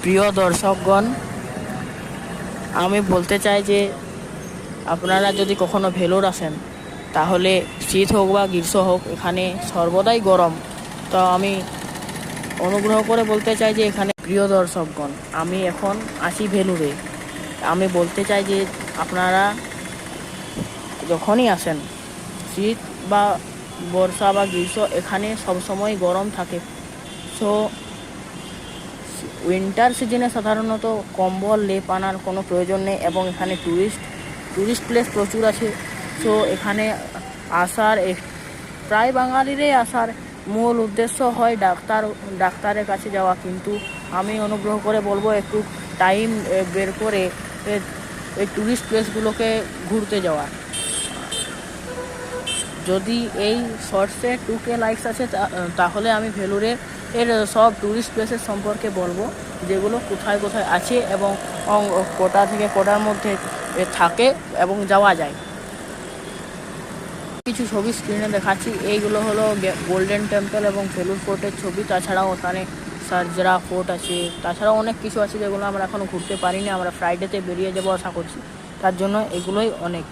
প্রিয় দর্শকগণ, আমি বলতে চাই যে আপনারা যদি কখনো ভেলোর আসেন তাহলে শীত হোক বা গ্রীষ্ম হোক এখানে সর্বদাই গরম। তো আমি অনুগ্রহ করে বলতে চাই যে এখানে প্রিয় দর্শকগণ, আমি এখন আছি ভেলুরে। আমি বলতে চাই যে আপনারা যখনই আসেন, শীত বা বর্ষা বা গ্রীষ্ম, এখানে সবসময় গরম থাকে। সো উইন্টার সিজনে সাধারণত কম্বল লেপ আনার কোনো প্রয়োজন নেই এবং এখানে টুরিস্ট প্লেস প্রচুর আছে। সো এখানে আসার প্রায় বাঙালিরই আসার মূল উদ্দেশ্য হয় ডাক্তারের কাছে যাওয়া, কিন্তু আমি অনুগ্রহ করে বলবো একটু টাইম বের করে এই টুরিস্ট প্লেসগুলোকে ঘুরতে যাওয়া। যদি এই শর্টসে 2K লাইকস আছে তাহলে আমি ভেলুরে সব টুরিস্ট প্লেসের সম্পর্কে বলবো, যেগুলো কোথায় কোথায় আছে এবং কোটা থেকে কোটার মধ্যে থাকে এবং যাওয়া যায়। কিছু ছবি স্ক্রিনে দেখাচ্ছি, এইগুলো হলো গোল্ডেন টেম্পল এবং ভেলুর ফোর্টের ছবি। তাছাড়াও ওখানে সার্জরা ফোর্ট আছে, তাছাড়াও অনেক কিছু আছে যেগুলো আমরা এখনও ঘুরতে পারিনি। আমরা ফ্রাইডেতে বেরিয়ে যাবো আশা করছি, তার জন্য এগুলোই অনেক।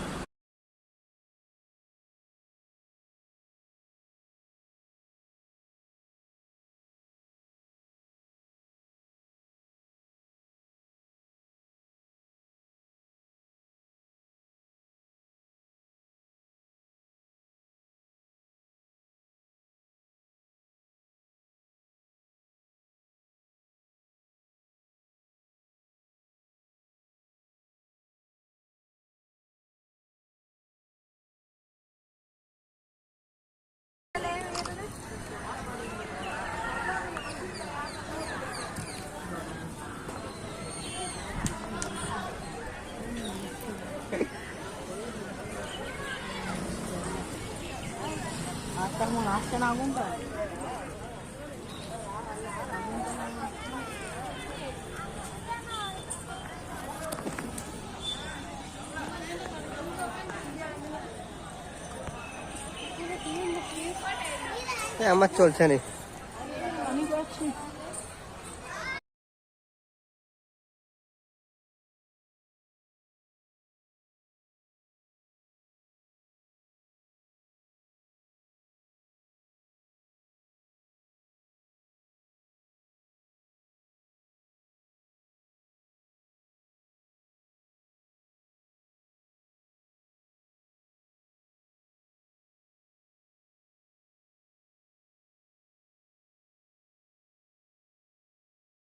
তেমন আসছে না আগুনটা। আমার চলছে না।